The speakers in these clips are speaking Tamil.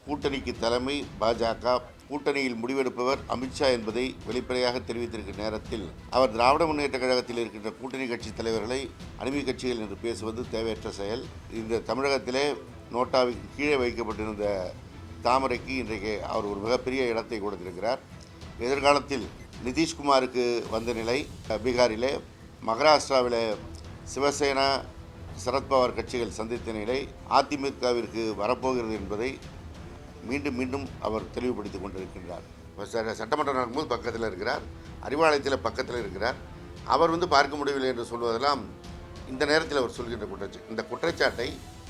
கூட்டணிக்கு தலைமை பாஜக, கூட்டணியில் முடிவெடுப்பவர் அமித்ஷா என்பதை வெளிப்படையாக தெரிவித்திருக்கிற நேரத்தில் அவர் திராவிட முன்னேற்ற கழகத்தில் இருக்கின்ற கூட்டணி கட்சி தலைவர்களை அடிமை கட்சிகள் என்று பேசுவது தேவையற்ற செயல். இந்த தமிழகத்திலே நோட்டாவுக்கு கீழே வைக்கப்பட்டிருந்த தாமரைக்கு இன்றைக்கு அவர் ஒரு மிகப்பெரிய இடத்தை கொடுத்திருக்கிறார். எதிர்காலத்தில் நிதிஷ்குமாருக்கு வந்த நிலை பீகாரிலே, மகாராஷ்டிராவில் சிவசேனா சரத்பவார் கட்சிகள் சந்தித்த நிலை அதிமுகவிற்கு வரப்போகிறது என்பதை மீண்டும் மீண்டும் அவர் தெளிவுபடுத்திக் கொண்டிருக்கின்றார். சட்டமன்றம் நடக்கும்போது பக்கத்தில் இருக்கிறார், அறிவாலயத்தில் பக்கத்தில் இருக்கிறார். அவர் பார்க்க முடியவில்லை என்று சொல்வதெல்லாம் இந்த நேரத்தில் அவர் சொல்கின்ற குற்றச்சாட்டு. இந்த குற்றச்சாட்டை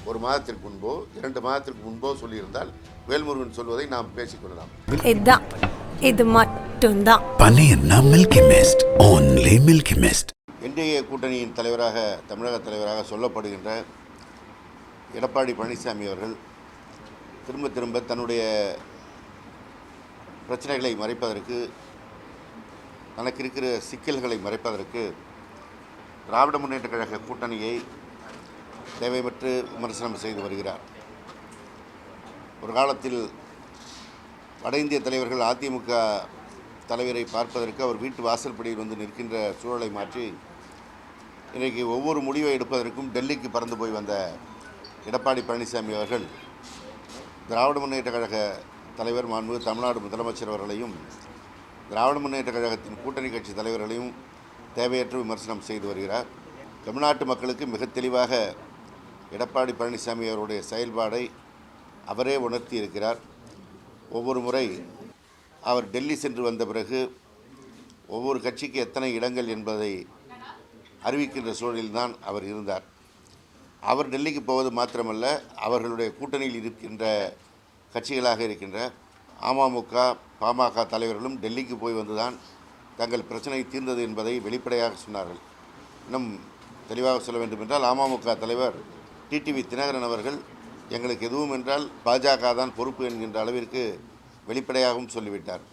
ஒரு மாதத்திற்கு முன்போ 2 மாதத்திற்கு முன்போ சொல்லியிருந்தால் வேல்முருகன் சொல்வதை நாம் பேசிக்கொள்ளலாம். இது மட்டும்தான் என்டிஏ கூட்டணியின் தலைவராக, தமிழக தலைவராக சொல்லப்படுகின்ற எடப்பாடி பழனிசாமி அவர்கள் திரும்ப திரும்ப தன்னுடைய பிரச்சனைகளை மறைப்பதற்கு, தனக்கு இருக்கிற சிக்கல்களை மறைப்பதற்கு திராவிட முன்னேற்ற கழக கூட்டணியை தேவையற்று விமர்சனம் செய்து வருகிறார். ஒரு காலத்தில் வட இந்திய தலைவர்கள் அதிமுக தலைவரை பார்ப்பதற்கு அவர் வீட்டு வாசல்படியில் நிற்கின்ற சூழலை மாற்றி இன்றைக்கு ஒவ்வொரு முடிவை எடுப்பதற்கும் டெல்லிக்கு பறந்து போய் வந்த எடப்பாடி பழனிசாமி அவர்கள் திராவிட முன்னேற்ற கழக தலைவர் மாண்புமிகு தமிழ்நாடு முதலமைச்சர் அவர்களையும் திராவிட முன்னேற்ற கழகத்தின் கூட்டணி கட்சி தலைவர்களையும் தேவையற்ற விமர்சனம் செய்து வருகிறார். தமிழ்நாட்டு மக்களுக்கு மிக தெளிவாக எடப்பாடி பழனிசாமி அவருடைய செயல்பாடை அவரே உணர்த்தி இருக்கிறார். ஒவ்வொரு முறை அவர் டெல்லி சென்று வந்த பிறகு ஒவ்வொரு கட்சிக்கு எத்தனை இடங்கள் என்பதை அறிவிக்கின்ற சூழலில்தான் அவர் இருந்தார். அவர் டெல்லிக்கு போவது மாத்திரமல்ல, அவர்களுடைய கூட்டணியில் இருக்கின்ற கட்சிகளாக இருக்கின்ற அமமுக, பாமக தலைவர்களும் டெல்லிக்கு போய் வந்துதான் தங்கள் பிரச்சனை தீர்ந்தது என்பதை வெளிப்படையாக சொன்னார்கள். இன்னும் தெளிவாக சொல்ல வேண்டும் என்றால், அமமுக தலைவர் டிடிவி தினகரன் அவர்கள் எங்களுக்கு எதுவும் என்றால் பாஜக தான் பொறுப்பு என்கின்ற அளவிற்கு வெளிப்படையாகவும் சொல்லிவிட்டார்.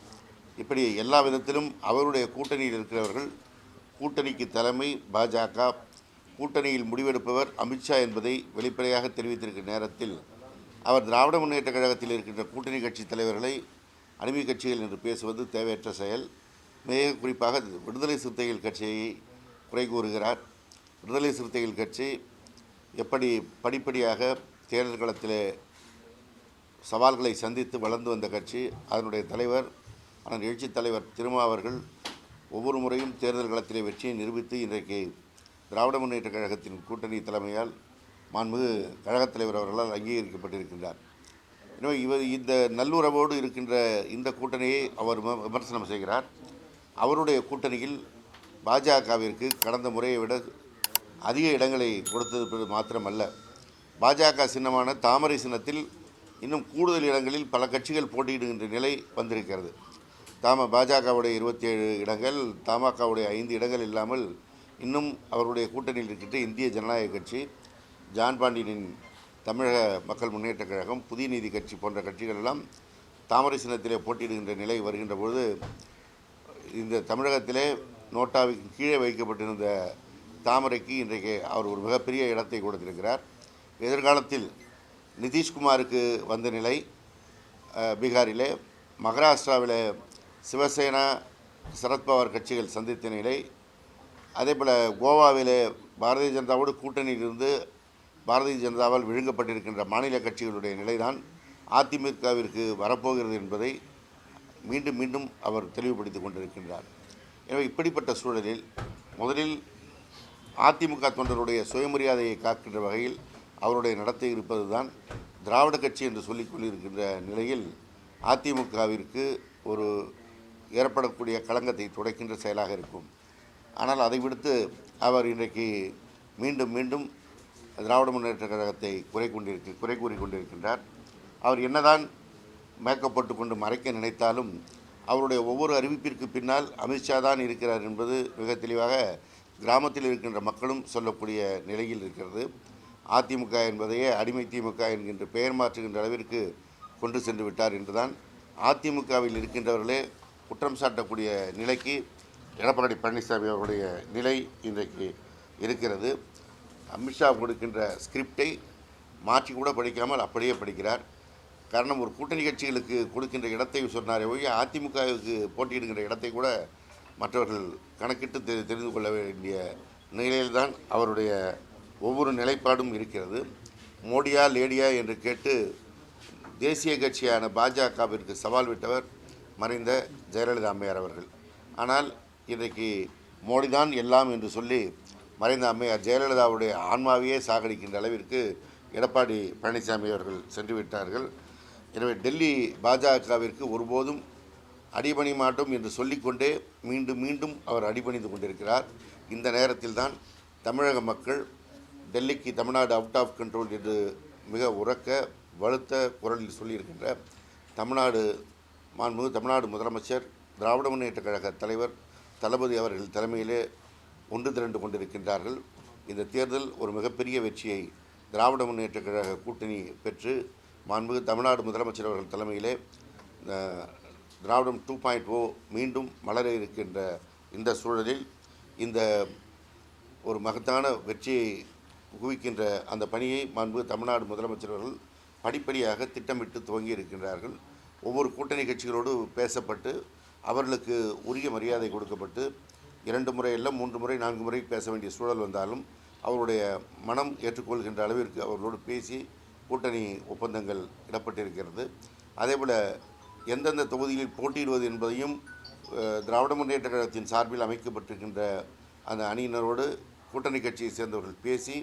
இப்படி எல்லா விதத்திலும் அவருடைய கூட்டணியில் இருக்கிறவர்கள், கூட்டணிக்கு தலைமை பாஜக, கூட்டணியில் முடிவெடுப்பவர் அமித்ஷா என்பதை வெளிப்படையாக தெரிவித்திருக்கிற நேரத்தில் அவர் திராவிட முன்னேற்ற கழகத்தில் இருக்கின்ற கூட்டணி கட்சி தலைவர்களை அடிமை கட்சிகள் என்று பேசுவது தேவையற்ற செயல். மிக குறிப்பாக விடுதலை சிறுத்தைகள் கட்சியை குறை கூறுகிறார். விடுதலை சிறுத்தைகள் கட்சி எப்படி படிப்படியாக தேர்தல் களத்திலே சவால்களை சந்தித்து வளர்ந்து வந்த கட்சி, அதனுடைய தலைவர் அண்ணன் எழுச்சித் தலைவர் திருமா அவர்கள் ஒவ்வொரு முறையும் தேர்தல் களத்திலே வெற்றியை நிரூபித்து இன்றைக்கு திராவிட முன்னேற்ற கழகத்தின் கூட்டணி தலைமையால் மாண்புமிகு கழகத் தலைவர் அவர்களால் அங்கீகரிக்கப்பட்டிருக்கின்றார். எனவே இந்த நல்லுறவோடு இருக்கின்ற இந்த கூட்டணியை அவர் விமர்சனம் செய்கிறார். அவருடைய கூட்டணியில் பாஜகவிற்கு கடந்த முறையை விட அதிக இடங்களை கொடுத்தது மாத்திரமல்ல, பாஜக சின்னமான தாமரை சின்னத்தில் இன்னும் கூடுதல் இடங்களில் பல கட்சிகள் போட்டியிடுகின்ற நிலை வந்திருக்கிறது. பாஜகவுடைய 27 இடங்கள், தமாகவுடைய 5 இடங்கள் இல்லாமல் இன்னும் அவருடைய கூட்டணியில் இருக்கின்ற இந்திய ஜனநாயக கட்சி, ஜான் பாண்டியனின் தமிழக மக்கள் முன்னேற்ற கழகம், புதிய நீதி கட்சி போன்ற கட்சிகள் எல்லாம் தாமரை சின்னத்திலே போட்டியிடுகின்ற நிலை வருகின்ற பொழுது, இந்த தமிழகத்திலே நோட்டாவுக்கு கீழே வைக்கப்பட்டிருந்த தாமரைக்கு இன்றைக்கு அவர் ஒரு மிகப்பெரிய இடத்தை கொடுத்திருக்கிறார். எதிர்காலத்தில் நிதிஷ்குமாருக்கு வந்த நிலை பீகாரிலே, மகாராஷ்டிராவில் சிவசேனா சரத்பவார் கட்சிகள் சந்தித்த நிலை, அதேபோல் கோவாவிலே பாரதிய ஜனதாவோடு கூட்டணியிலிருந்து பாரதிய ஜனதாவால் விழுங்கப்பட்டிருக்கின்ற மாநில கட்சிகளுடைய நிலைதான் அதிமுகவிற்கு வரப்போகிறது என்பதை மீண்டும் மீண்டும் அவர் தெளிவுபடுத்தி கொண்டிருக்கின்றார். எனவே இப்படிப்பட்ட சூழலில் முதலில் அதிமுக தொண்டருடைய சுயமரியாதையை காக்கின்ற வகையில் அவருடைய நடத்தை இருப்பது தான் திராவிட கட்சி என்று சொல்லிக் கொண்டிருக்கின்ற நிலையில் அதிமுகவிற்கு ஒரு ஏற்படக்கூடிய களங்கத்தை துடைக்கின்ற செயலாக இருக்கும். ஆனால் அதை விடுத்து அவர் இன்றைக்கு மீண்டும் மீண்டும் திராவிட முன்னேற்ற கழகத்தை குறை கூறி கொண்டிருக்கின்றார். அவர் என்னதான் மேக்கப் போட்டு கொண்டு மறைக்க நினைத்தாலும் அவருடைய ஒவ்வொரு அறிவிப்பிற்கு பின்னால் அமித்ஷா தான் இருக்கிறார் என்பது மிக தெளிவாக கிராமத்தில் இருக்கின்ற மக்களும் சொல்லக்கூடிய நிலையில் இருக்கிறது. அதிமுக என்பதையே அடிமை திமுக என்கின்ற பெயர் மாற்றுகின்ற அளவிற்கு கொண்டு சென்று விட்டார் என்றுதான் அதிமுகவில் இருக்கின்றவர்களே குற்றம் சாட்டக்கூடிய நிலைக்கு எடப்பாடி பழனிசாமி அவருடைய நிலை இன்றைக்கு இருக்கிறது. அமித்ஷா கொடுக்கின்ற ஸ்கிரிப்டை மாற்றி கூட படிக்காமல் அப்படியே படிக்கிறார். காரணம் ஒரு கூட்டணி கட்சிகளுக்கு கொடுக்கின்ற இடத்தை சொன்னாரே ஒழிய அதிமுகவுக்கு போட்டியிடுகின்ற இடத்தை கூட மற்றவர்கள் கணக்கிட்டு தெரிந்து கொள்ள வேண்டிய நிலையில்தான் அவருடைய ஒவ்வொரு நிலைப்பாடும் இருக்கிறது. மோடியா லேடியா என்று கேட்டு தேசிய கட்சியான பாஜகவிற்கு சவால் விட்டவர் மறைந்த ஜெயலலிதா அம்மையார் அவர்கள். ஆனால் இன்றைக்கு மோடிதான் எல்லாம் என்று சொல்லி மறைந்த அம்மையார் ஜெயலலிதாவுடைய ஆன்மாவையே சாகடிக்கின்ற அளவிற்கு எடப்பாடி பழனிசாமி அவர்கள் சென்று விட்டார்கள். எனவே டெல்லி பாஜகவிற்கு ஒருபோதும் அடிபணி மாட்டோம் என்று சொல்லிக்கொண்டே மீண்டும் மீண்டும் அவர் அடிபணிந்து கொண்டிருக்கிறார். இந்த நேரத்தில் தான் தமிழக மக்கள் டெல்லிக்கு தமிழ்நாடு அவுட் ஆஃப் கண்ட்ரோல் என்று மிக உரக்க வலுத்த குரலில் சொல்லியிருக்கின்ற தமிழ்நாடு முதலமைச்சர் திராவிட முன்னேற்ற கழக தலைவர் தளபதி அவர்கள் தலைமையிலே ஒன்று திரண்டு கொண்டிருக்கின்றார்கள். இந்த தேர்தல் ஒரு மிகப்பெரிய வெற்றியை திராவிட முன்னேற்ற கழக கூட்டணி பெற்று தமிழ்நாடு முதலமைச்சர் அவர்கள் தலைமையிலே திராவிடம் 2.0 மீண்டும் மலர இருக்கின்ற இந்த சூழலில் இந்த ஒரு மகத்தான வெற்றியை குவிக்கின்ற அந்த பணியை தமிழ்நாடு முதலமைச்சர் அவர்கள் படிப்படியாக திட்டமிட்டு துவங்கி இருக்கின்றார்கள். ஒவ்வொரு கூட்டணி கட்சிகளோடு பேசப்பட்டு அவர்களுக்கு உரிய மரியாதை கொடுக்கப்பட்டு 2 முறை இல்லை 3 முறை 4 முறை பேச வேண்டிய சூழல் வந்தாலும் அவருடைய மனம் ஏற்றுக்கொள்கின்ற அளவிற்கு அவர்களோடு பேசி கூட்டணி ஒப்பந்தங்கள் இடப்பட்டிருக்கிறது. அதேபோல் எந்தெந்த தொகுதிகளில் போட்டியிடுவது என்பதையும் திராவிட முன்னேற்ற கழகத்தின் சார்பில் அமைக்கப்பட்டிருக்கின்ற அந்த அணியினரோடு கூட்டணி கட்சியை சேர்ந்தவர்கள் பேசி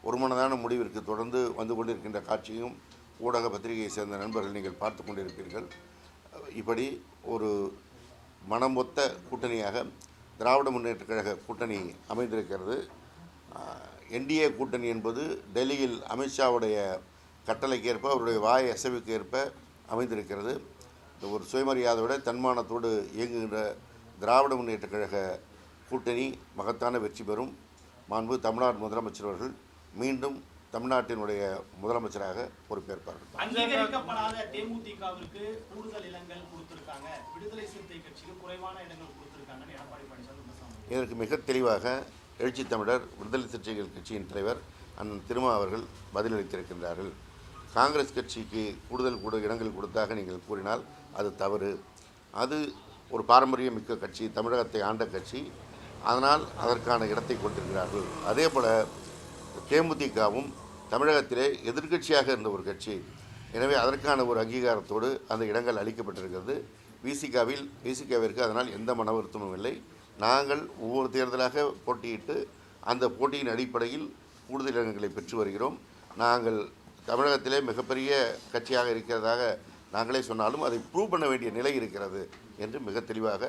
ஒருமனதான முடிவிற்கு தொடர்ந்து வந்து கொண்டிருக்கின்ற காட்சியும் ஊடக பத்திரிகையை சேர்ந்த நண்பர்கள் நீங்கள் பார்த்து கொண்டிருப்பீர்கள். இப்படி ஒரு மனமொத்த கூட்டணியாக திராவிட முன்னேற்ற கழக கூட்டணி அமைந்திருக்கிறது. என்டிஏ கூட்டணி என்பது டெல்லியில் அமித்ஷாவுடைய கட்டளைக்கு ஏற்ப அவருடைய வாய் அசைவுக்கு ஏற்ப அமைந்திருக்கிறது. இந்த ஒரு சுயமரியாதையோட தன்மானத்தோடு இயங்குகின்ற திராவிட முன்னேற்ற கழக கூட்டணி மகத்தான வெற்றி பெறும். தமிழ்நாடு முதலமைச்சர் அவர்கள் மீண்டும் தமிழ்நாட்டினுடைய முதலமைச்சராக பொறுப்பேற்பார்கள். அங்கீகரிக்கப்படாத தேமுதிகவிற்கு கூடுதல் இடங்கள் கொடுத்திருக்காங்க, விடுதலை சிறுத்தை கட்சிக்கு குறைவான இடங்கள் கொடுத்திருக்காங்கன்னு எடப்பாடி பழனிசாமி இதற்கு மிக தெளிவாக எழுச்சி தமிழர் விடுதலை சிறுத்தைகள் கட்சியின் தலைவர் அண்ணன் திருமா அவர்கள் பதிலளித்திருக்கின்றார்கள். காங்கிரஸ் கட்சிக்கு கூடுதல் இடங்கள் கொடுத்தாக நீங்கள் கூறினால் அது தவறு. அது ஒரு பாரம்பரியம் மிக்க கட்சி, தமிழகத்தை ஆண்ட கட்சி, அதனால் அதற்கான இடத்தை கொடுத்திருக்கிறார்கள். அதே போல் தேமுதிகவும் தமிழகத்திலே எதிர்க்கட்சியாக இருந்த ஒரு கட்சி, எனவே அதற்கான ஒரு அங்கீகாரத்தோடு அந்த இடங்கள் அளிக்கப்பட்டிருக்கிறது. விசிகாவிற்கு அதனால் எந்த மன வருத்தமும் இல்லை. நாங்கள் ஒவ்வொரு தேர்தலாக போட்டியிட்டு அந்த போட்டியின் அடிப்படையில் கூடுதல் இடங்களை பெற்று வருகிறோம். நாங்கள் தமிழகத்திலே மிகப்பெரிய கட்சியாக இருக்கிறதாக நாங்களே சொன்னாலும் அதை ப்ரூவ் பண்ண வேண்டிய நிலை இருக்கிறது என்று மிக தெளிவாக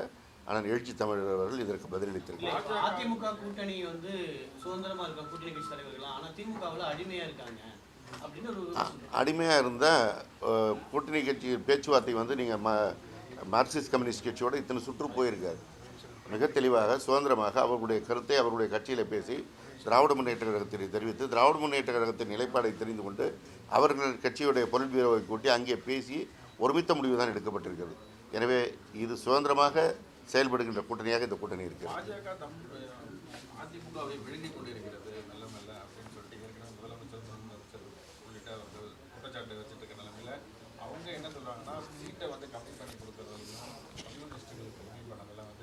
ஆனால் எழுச்சி தமிழர் அவர்கள் இதற்கு பதிலளித்திருக்கிறார். அதிமுக கூட்டணி சுதந்திரமா இருக்க கூட்டணி கட்சி தலைவர்கள், ஆனால் திமுகவில் அடிமையா இருக்காங்க அப்படின்னு ஒரு அடிமையாக இருந்தால் கூட்டணி கட்சி பேச்சுவார்த்தை நீங்கள் மார்க்சிஸ்ட் கம்யூனிஸ்ட் கட்சியோடு இத்தனை சுற்று போயிருக்காரு. மிக தெளிவாக சுதந்திரமாக அவர்களுடைய கருத்தை அவர்களுடைய கட்சியில் பேசி திராவிட முன்னேற்ற கழகத்தை தெரிவித்து திராவிட முன்னேற்ற கழகத்தின் நிலைப்பாடை தெரிந்து கொண்டு அவர்கள் கட்சியுடைய பொருள் பீரோவை கூட்டி அங்கே பேசி ஒருமித்த முடிவு தான் எடுக்கப்பட்டிருக்கிறது. எனவே இது சுதந்திரமாக செயல்படுகின்ற கூட்டணியாக இந்த கூட்டணி இருக்கிறது. அதிமுகவை விழுங்கிக் கொண்டிருக்கிறது மெல்ல மெல்ல அப்படின்னு சொல்லிட்டு ஏற்கனவே முதலமைச்சர் உள்ளிட்ட அவர்கள் குற்றச்சாட்டு வச்சுட்டு இருக்க நிலைமையில அவங்க என்ன சொல்றாங்கன்னா சீட்டை கம்மி பண்ணி கொடுக்கறதுலாம் கம்யூனிஸ்டுகளுக்கு கம்மி பண்ணதெல்லாம்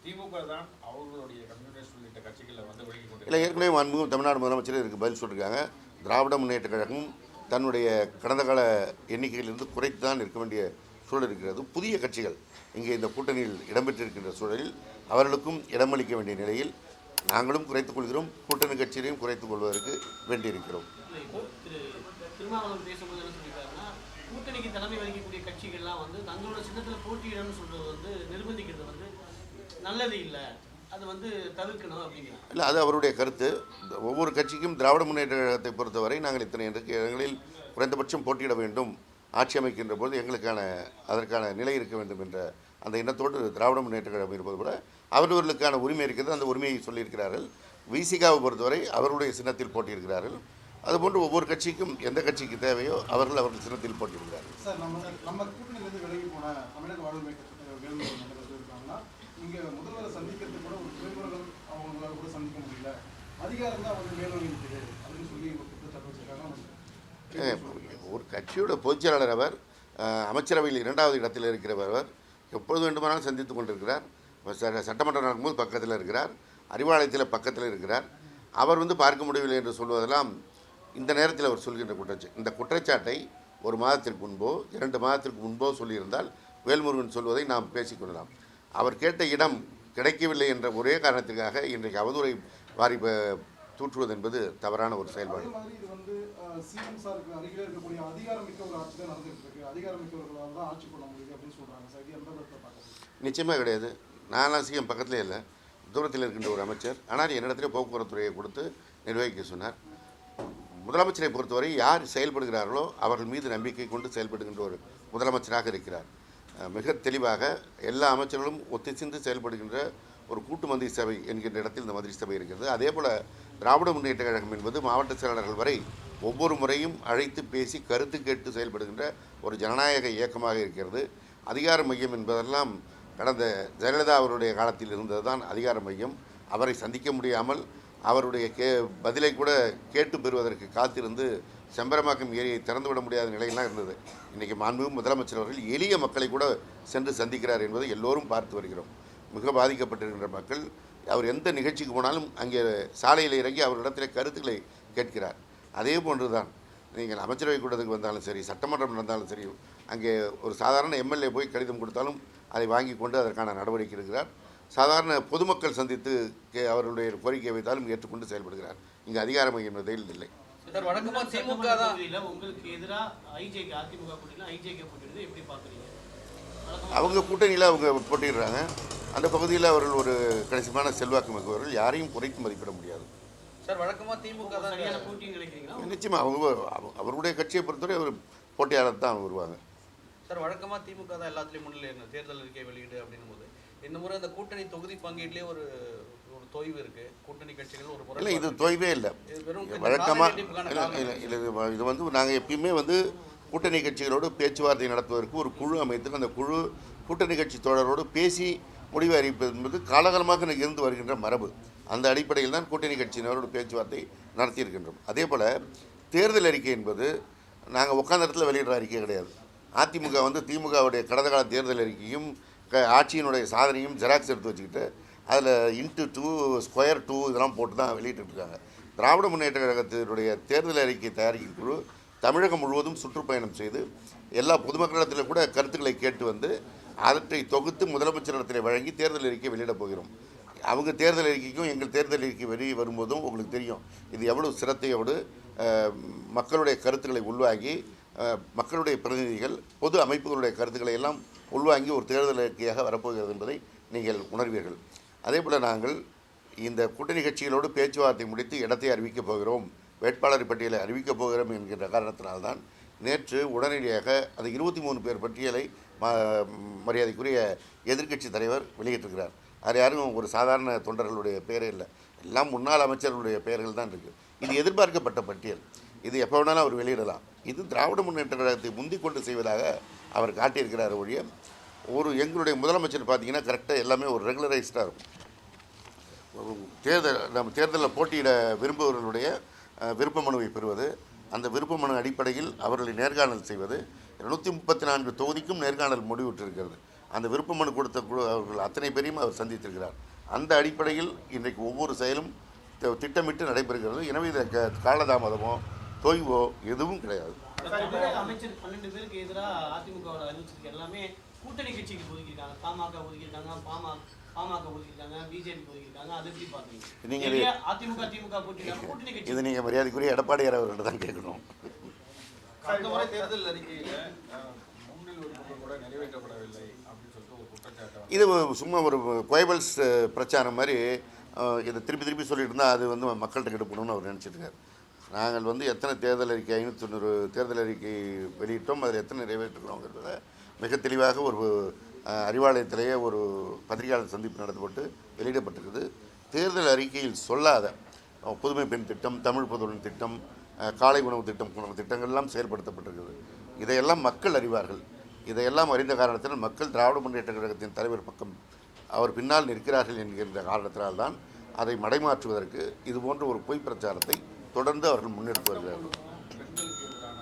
திமுக தான் அவர்களுடைய கம்யூனிஸ்ட் உள்ளிட்ட கட்சிகளை விழுங்கி கொண்டு இல்லை. ஏற்கனவே மாண்புமிகு தமிழ்நாடு முதலமைச்சர் இதுக்கு பதில் சொல்லியிருக்காங்க. திராவிட முன்னேற்ற கழகம் தன்னுடைய கடந்த கால எண்ணிக்கையிலிருந்து குறைத்து தான் இருக்க வேண்டிய சூழல் இருக்கிறது. புதிய கட்சிகள் இங்கே இந்த கூட்டணியில் இடம்பெற்றிருக்கின்ற சூழலில் அவர்களுக்கும் இடமளிக்க வேண்டிய நிலையில் நாங்களும் குறைத்துக் கொள்கிறோம், கூட்டணி கட்சியிலையும் குறைத்துக் கொள்வதற்கு வேண்டியிருக்கிறோம். கூட்டணிக்கு தலைமை வகிக்கக்கூடிய கட்சிகள்லாம் தங்களோட சின்னத்தில் போட்டியிடணும்னு சொல்றது நிர்பந்திக்கிறது நல்லது இல்லை, அது தவிர்க்கணும் அப்படிங்கிறாங்க. இல்லை, அது அவருடைய கருத்து. ஒவ்வொரு கட்சிக்கும் திராவிட முன்னேற்ற கழகத்தை பொறுத்தவரை நாங்கள் இத்தனை இடங்களில் குறைந்தபட்சம் போட்டியிட வேண்டும், ஆட்சி அமைக்கின்ற போது எங்களுக்கான அதற்கான நிலை இருக்க வேண்டும் என்ற அந்த எண்ணத்தோடு திராவிட முன்னேற்ற கழகம் இருப்பது கூட அவர்களுக்கான உரிமை இருக்கிறது. அந்த உரிமையை சொல்லியிருக்கிறார்கள். விசிகாவை பொறுத்தவரை அவருடைய சின்னத்தில் போட்டியிருக்கிறார்கள். அதுபோன்று ஒவ்வொரு கட்சிக்கும் எந்த கட்சிக்கு தேவையோ அவர்கள் சின்னத்தில் போட்டியிருக்கிறார்கள். சார், நம்ம கூட்டணியிலிருந்து விலகி போன தமிழக வாழ்வுரிமை இருக்காங்கன்னா இங்கே முதல்வரை சந்திக்கிறது கூட ஒரு துறைமுறைகள் அவங்களால கூட சந்திக்க முடியல, அதிகாரம் தான் மேலோங்கி இருக்குது அப்படின்னு சொல்லி குற்றச்சாட்டு வச்சிருக்காங்க. ஒரு கட்சியோட பொதுச்செயலாளர் அவர், அமைச்சரவையில் 2வது இடத்தில் இருக்கிறவர் அவர், எப்பொழுது வேண்டுமானாலும் சந்தித்து கொண்டிருக்கிறார். சட்டமன்றம் நடக்கும்போது பக்கத்தில் இருக்கிறார், அறிவாலயத்தில் பக்கத்தில் இருக்கிறார். அவர் பார்க்க முடியவில்லை என்று சொல்வதெல்லாம் இந்த நேரத்தில் அவர் சொல்கின்ற இந்த குற்றச்சாட்டை 1 மாதத்திற்கு முன்போ 2 மாதத்திற்கு முன்போ சொல்லியிருந்தால் வேல்முருகன் சொல்வதை நாம் பேசிக்கொள்ளலாம். அவர் கேட்ட இடம் கிடைக்கவில்லை என்ற ஒரே காரணத்திற்காக இன்றைக்கு அவதூறை வாரி தூற்றுவது என்பது தவறான ஒரு செயல்பாடு. இது சிஎம் சாருக்கு அருகிலே இருக்கக்கூடிய அதிகாரமிக்க ஒரு ஆட்சி தான் நடந்துட்டு இருக்கு. அதிகாரமிக்கவர்களால் தான் ஆட்சி பண்ண முடியுது அப்படின்னு சொல்றாங்க சார். இது எந்த விதத்தை பார்க்குறீங்க? நிச்சயமாக கிடையாது. நான்லாம் சிஎம் பக்கத்திலே இல்லை, தூரத்தில் இருக்கின்ற ஒரு அமைச்சர். ஆனால் என்னிடத்திலே போக்குவரத்துறையை கொடுத்து நிர்வகிக்க சொன்னார். முதலமைச்சரை பொறுத்தவரை யார் செயல்படுகிறார்களோ அவர்கள் மீது நம்பிக்கை கொண்டு செயல்படுகின்ற ஒரு முதலமைச்சராக இருக்கிறார். மிக தெளிவாக எல்லா அமைச்சர்களும் ஒத்திசைந்து செயல்படுகின்ற ஒரு கூட்டு மந்திரி சபை என்கின்ற இடத்தில் இந்த மந்திரி சபை இருக்கிறது. அதே போல் திராவிட முன்னேற்ற கழகம் என்பது மாவட்ட செயலாளர்கள் வரை ஒவ்வொரு முறையும் அழைத்து பேசி கருத்து கேட்டு செயல்படுகின்ற ஒரு ஜனநாயக இயக்கமாக இருக்கிறது. அதிகார மையம் என்பதெல்லாம் கடந்த ஜெயலலிதா அவருடைய காலத்தில் இருந்தது தான் அதிகார மையம். அவரை சந்திக்க முடியாமல் அவருடைய பதிலை கூட கேட்டு பெறுவதற்கு காத்திருந்து செம்பரமாக்கம் ஏரியை திறந்துவிட முடியாத நிலையெல்லாம் இருந்தது. இன்றைக்கி மாண்புமிகு முதலமைச்சர் அவர்கள் எளிய மக்களை கூட சென்று சந்திக்கிறார் என்பதை எல்லோரும் பார்த்து வருகிறோம். மிக பாதிக்கப்பட்டிருக்கின்ற மக்கள் அவர் எந்த நிகழ்ச்சிக்கு போனாலும் அங்கே சாலையில் இறங்கி அவரிடத்தில் கருத்துக்களை கேட்கிறார். அதே போன்று தான் நீங்கள் அமைச்சரவை கூட்டத்துக்கு வந்தாலும் சரி, சட்டமன்றம் நடந்தாலும் சரி, அங்கே ஒரு சாதாரண எம்எல்ஏ போய் கடிதம் கொடுத்தாலும் அதை வாங்கி கொண்டு அதற்கான நடவடிக்கை எடுக்கிறார். சாதாரண பொதுமக்கள் சந்தித்து அவர்களுடைய கோரிக்கை வைத்தாலும் ஏற்றுக்கொண்டு செயல்படுகிறார். இங்கே அதிகார மையம் இல்லை. உங்களுக்கு எதிராக அதிமுக போட்டியிடுது, எப்படி பார்க்குறீங்க? அவங்க கூட்டணியில் அவங்க போட்டிடுறாங்க. அந்த பகுதியில் அவர்கள் ஒரு கணிசமான செல்வாக்கு மிக்கவர்கள், யாரையும் குறைத்து மதிப்பிட முடியாது. சார் வழக்கமாக திமுக தான் சரியான போட்டின்னு நினைக்கிறீங்களா? நிச்சயமாக அவருடைய கட்சியை பொறுத்தவரை ஒரு போட்டியாளர் தான் வருவாங்க. சார் வழக்கமாக திமுக தான் எல்லாத்துலேயும் முன்னிலை தேர்தல் அறிக்கை வெளியீடு அப்படின்னும் போது இந்த முறை அந்த கூட்டணி தொகுதி பங்கீட்டிலே ஒரு தொய்வு இருக்கு. கூட்டணி கட்சிகள் ஒரு இல்லை, இது தொய்வே இல்லை. வழக்கமாக இது நாங்கள் எப்பயுமே கூட்டணி கட்சிகளோடு பேச்சுவார்த்தை நடத்துவதற்கு ஒரு குழு அமைத்து அந்த குழு கூட்டணி கட்சி தோழரோடு பேசி முடிவு அறிவிப்பது என்பது காலகாலமாக இருந்து வருகின்ற மரபு. அந்த அடிப்படையில் தான் கூட்டணி கட்சியினரோடு பேச்சுவார்த்தை நடத்தியிருக்கின்றோம். அதே போல் தேர்தல் அறிக்கை என்பது நாங்கள் உட்காந்த இடத்துல வெளியிடுற அறிக்கை கிடையாது. அதிமுக திமுகவுடைய கடந்த கால தேர்தல் அறிக்கையும் ஆட்சியினுடைய சாதனையும் ஜெராக்ஸ் எடுத்து வச்சுக்கிட்டு அதில் ×2 √2 இதெல்லாம் போட்டு தான் வெளியிட்டுருக்காங்க. திராவிட முன்னேற்ற கழகத்தினுடைய தேர்தல் அறிக்கை தயாரிக்கும் குழு தமிழகம் முழுவதும் சுற்றுப்பயணம் செய்து எல்லா பொதுமக்களிடத்தில் கூட கருத்துக்களை கேட்டு அவற்றை தொகுத்து முதலமைச்சரிடத்தில் வழங்கி தேர்தல் அறிக்கை வெளியிடப் போகிறோம். அவங்க தேர்தல் அறிக்கைக்கும் எங்கள் தேர்தல் அறிக்கை வெளியே வரும்போதும் உங்களுக்கு தெரியும் இது எவ்வளவு சிரத்தையோடு மக்களுடைய கருத்துக்களை உள்வாங்கி மக்களுடைய பிரதிநிதிகள் பொது அமைப்புகளுடைய கருத்துக்களை எல்லாம் உள்வாங்கி ஒரு தேர்தல் அறிக்கையாக வரப்போகிறது என்பதை நீங்கள் உணர்வீர்கள். அதே போல் நாங்கள் இந்த கூட்டணி கட்சிகளோடு பேச்சுவார்த்தை முடித்து இடத்தை அறிவிக்கப் போகிறோம், வேட்பாளர் பட்டியலை அறிவிக்கப் போகிறோம் என்கின்ற காரணத்தினால்தான் நேற்று உடனடியாக அந்த 23 பேர் பட்டியலை மரியாதைக்குரிய எதிர்க்கட்சி தலைவர் வெளியிட்டிருக்கிறார். அது யாரும் ஒரு சாதாரண தொண்டர்களுடைய பேரே இல்லை, எல்லாம் முன்னாள் அமைச்சர்களுடைய பெயர்கள் தான் இருக்குது. இது எதிர்பார்க்கப்பட்ட பட்டியல், இது எப்போ வேணாலும் அவர் வெளியிடலாம். இது திராவிட முன்னேற்ற கழகத்தை முந்திக் கொண்டு செய்வதாக அவர் காட்டியிருக்கிறார் ஒழிய எங்களுடைய முதலமைச்சர் பார்த்தீங்கன்னா கரெக்டாக எல்லாமே ஒரு ரெகுலரைஸ்டாக இருக்கும். நம்ம தேர்தலில் போட்டியிட விரும்புபவர்களுடைய விருப்ப மனுவை பெறுவது, அந்த விருப்ப மனு அடிப்படையில் அவர்களை நேர்காணல் செய்வது, 234 தொகுதிக்கும் நேர்காணல் முடிவுற்றிருக்கிறது. அந்த விருப்ப மனு கொடுத்த அவர்கள் அத்தனை பேரையும் அவர் சந்தித்திருக்கிறார். அந்த அடிப்படையில் இன்றைக்கு ஒவ்வொரு செயலும் திட்டமிட்டு நடைபெறுகிறது. எனவே இதில் காலதாமதமோ தொய்வோ எதுவும் கிடையாது. அமைச்சர் 12 பேருக்கு எதிராக அதிமுக அறிவிச்சிருக்கு எல்லாமே கூட்டணி கட்சிக்கு ஒதுக்கியிருக்காங்க. பாமக ஒதுக்கியிருக்காங்க, பாமக ஒதுக்கியிருக்காங்க, பிஜேபி ஒதுக்கியிருக்காங்க. அதை எப்படி பார்க்குறீங்க? நீங்கள் அதிமுக திமுக கூட்டணி கட்சி இது நீங்கள் மரியாதைக்குரிய எடப்பாடியார் அவர்கிட்ட தான் கேட்கணும். கடந்த முறை தேர்தல் அறிக்கையில் முன்னில் உறுப்பினர் கூட நிறைவேற்றப்படவில்லை அப்படின்னு சொல்லிட்டு ஒரு குற்றச்சாட்டு. இது சும்மா ஒரு கோயபல்ஸ் பிரச்சாரம் மாதிரி இதை திருப்பி சொல்லிட்டு இருந்தால் அது மக்கள்கிட்ட கெடுப்பணும்னு அவர் நினச்சிட்ருக்காரு. நாங்கள் எத்தனை தேர்தல் அறிக்கை 590 தேர்தல் அறிக்கை வெளியிட்டோம், அதில் எத்தனை நிறைவேற்றுக்கிறோங்கிறத மிக தெளிவாக ஒரு அறிவாலயத்திலேயே ஒரு பத்திரிகையாளர் சந்திப்பு நடத்தப்பட்டு வெளியிடப்பட்டிருக்குது. தேர்தல் அறிக்கையில் சொல்லாத புதுமை பெண் திட்டம், தமிழ் புதுவன் திட்டம், காலை உணவு திட்டம் போன்ற திட்டங்கள்லாம் செயல்படுத்தப்பட்டிருக்குது. இதையெல்லாம் மக்கள் அறிவார்கள். இதையெல்லாம் அறிந்த காரணத்தில் மக்கள் திராவிட முன்னேற்ற கழகத்தின் தலைவர் பக்கம் அவர் பின்னால் நிற்கிறார்கள் என்கின்ற காரணத்தினால்தான் அதை மடைமாற்றுவதற்கு இதுபோன்ற ஒரு பொய் பிரச்சாரத்தை தொடர்ந்து அவர்கள் முன்னெடுத்து வருகிறார்கள். பெண்களுக்கு எதிரான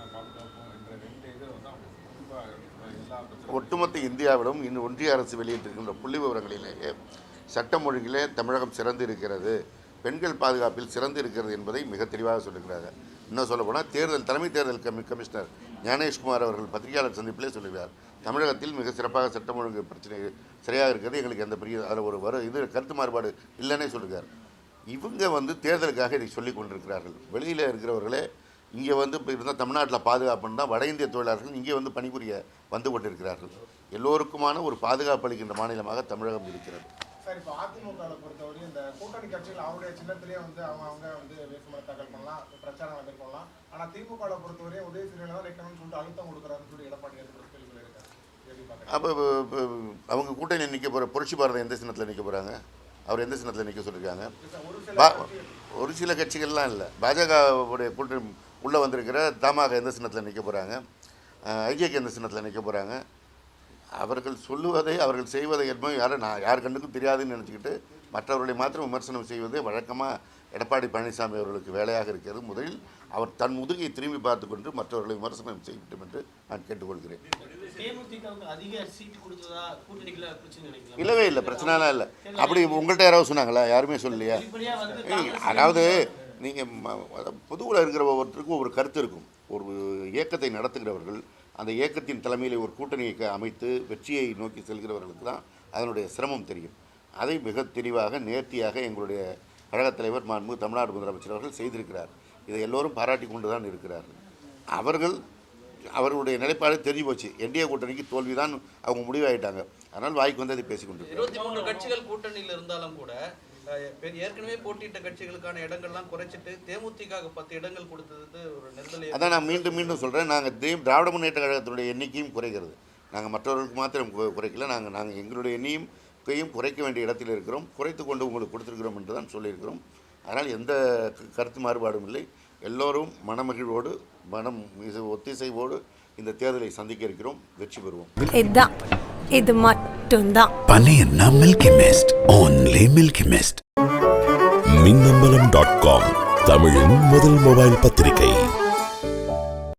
எல்லா பிரச்சனையும் ஒட்டுமொத்த இந்தியாவிலும் இன்னும் ஒன்றிய அரசு வெளியிட்டிருக்கின்ற புள்ளி விவரங்களிலேயே சட்டம் ஒழுங்கிலே தமிழகம் சிறந்து இருக்கிறது, பெண்கள் பாதுகாப்பில் சிறந்து இருக்கிறது என்பதை மிக தெளிவாக சொல்லுகிறாங்க. இன்னும் சொல்லப்போனால் தலைமை தேர்தல் கமிஷனர் ஞானேஷ்குமார் அவர்கள் பத்திரிகையாளர் சந்திப்பிலே சொல்லுகிறார், தமிழகத்தில் மிக சிறப்பாக சட்டம் ஒழுங்கு பிரச்சனை சரியாக இருக்கிறது, எங்களுக்கு எந்த பெரிய அதில் ஒரு கருத்து மாறுபாடு இல்லைன்னே சொல்லுகிறார். இவங்க தேர்தலுக்காக இதை சொல்லி கொண்டிருக்கிறார்கள். வெளியில் இருக்கிறவர்களே இங்கே இப்போ இருந்தால் தமிழ்நாட்டில் பாதுகாப்புன்னு தான் வட இந்திய தொழிலாளர்கள் இங்கே பணிபுரிய வந்து கொண்டிருக்கிறார்கள். எல்லோருக்குமான ஒரு பாதுகாப்பு அளிக்கின்ற மாநிலமாக தமிழகம் இருக்கிறது. சார், இப்போ அதிமுகவை பொறுத்தவரை இந்த கூட்டணி கட்சிகள் அவருடைய சின்னத்திலேயே அவங்க வேட்புமனு தாக்கல் பண்ணலாம், பிரச்சாரம் மேற்கொள்ளலாம். ஆனால் திமுகவை பொறுத்தவரை உதயசூரியனை தான் வைக்கணும்னு சொல்லிட்டு அழுத்தம் கொடுக்குறாருன்னு சொல்லி எடப்பாடி சொல்லியிருக்காரு. அப்போ அவங்க கூட்டணி நிற்க போகிற புரட்சி பாரதம் எந்த சின்னத்தில் நிற்க போகிறாங்க? அவர் எந்த சின்னத்தில் நிற்க சொல்லியிருக்காங்க? ஒரு சில கட்சிகள்லாம் இல்லை, பாஜகவுடைய கூட்டணி உள்ளே வந்திருக்கிற தமாக எந்த சின்னத்தில் நிற்க போகிறாங்க? ஐஜேக்கு எந்த சின்னத்தில் நிற்க போகிறாங்க? அவர்கள் சொல்லுவதை அவர்கள் செய்வதை என்பது யார் கண்டுக்கும் தெரியாதுன்னு நினச்சிக்கிட்டு மற்றவர்களை மாத்திரம் விமர்சனம் செய்வதே வழக்கமாக எடப்பாடி பழனிசாமி அவர்களுக்கு வேலையாக இருக்கிறது. முதலில் அவர் தன் முதுகை திரும்பி பார்த்து கொண்டு மற்றவர்களை விமர்சனம் செய்ய வேண்டும் என்று நான் கேட்டுக்கொள்கிறேன். இல்லவே இல்லை, பிரச்சனைலாம் இல்லை. அப்படி உங்கள்கிட்ட யாராவது சொன்னாங்களா? யாருமே சொல்லலையா? அதாவது நீங்கள் பொதுவில் இருக்கிற ஒவ்வொருத்தருக்கும் ஒரு கருத்து இருக்கும். ஒரு இயக்கத்தை நடத்துகிறவர்கள் அந்த இயக்கத்தின் தலைமையில் ஒரு கூட்டணியை அமைத்து வெற்றியை நோக்கி செல்கிறவர்களுக்கு தான் அதனுடைய சிரமம் தெரியும். அதை மிக தெளிவாக நேர்த்தியாக எங்களுடைய கழகத் தலைவர் மாண்புமிகு தமிழ்நாடு முதலமைச்சர் அவர்கள் செய்திருக்கிறார். இதை எல்லோரும் பாராட்டி கொண்டு தான் இருக்கிறார்கள். அவர்களுடைய நிலைப்பாடு தெரிஞ்சு போச்சு. என்டிஏ கூட்டணிக்கு தோல்விதான் அவங்க முடிவாயிட்டாங்க. அதனால் வாய்க்கு வந்து அதை பேசிக்கொண்டு 23 கட்சிகள் கூட்டணியில் இருந்தாலும் கூட ஏற்கனவே போட்டியிட்ட கட்சிகளுக்கான இடங்கள்லாம் குறைச்சிட்டு தேமுதிக 10 இடங்கள் கொடுத்தது ஒரு நெருடலை. அதான் நான் மீண்டும் சொல்கிறேன், நாங்கள் திராவிட முன்னேற்ற கழகத்தினுடைய எண்ணிக்கையும் குறைகிறது. நாங்கள் மற்றவர்களுக்கு மாத்திரம் குறைக்கல, நாங்கள் எங்களுடைய எண்ணிக்கையும் குறைக்க வேண்டிய இடத்தில் இருக்கிறோம், குறைத்து கொண்டு உங்களுக்கு கொடுத்துருக்கிறோம் என்று தான் சொல்லியிருக்கிறோம். அதனால் எந்த கருத்து மாறுபாடும் இல்லை. எல்லோரும் மனமகிழ்வோடு ஒத்திசைவோடு இந்த தேர்தலை சந்திக்க இருக்கிறோம். வெற்றி பெறுவோம். இது மட்டும்தான். பன்னியன்னா milky mist, only milky mist. மின்னம்பலம்.com தமிழின் முதல் மொபைல் பத்திரிகை.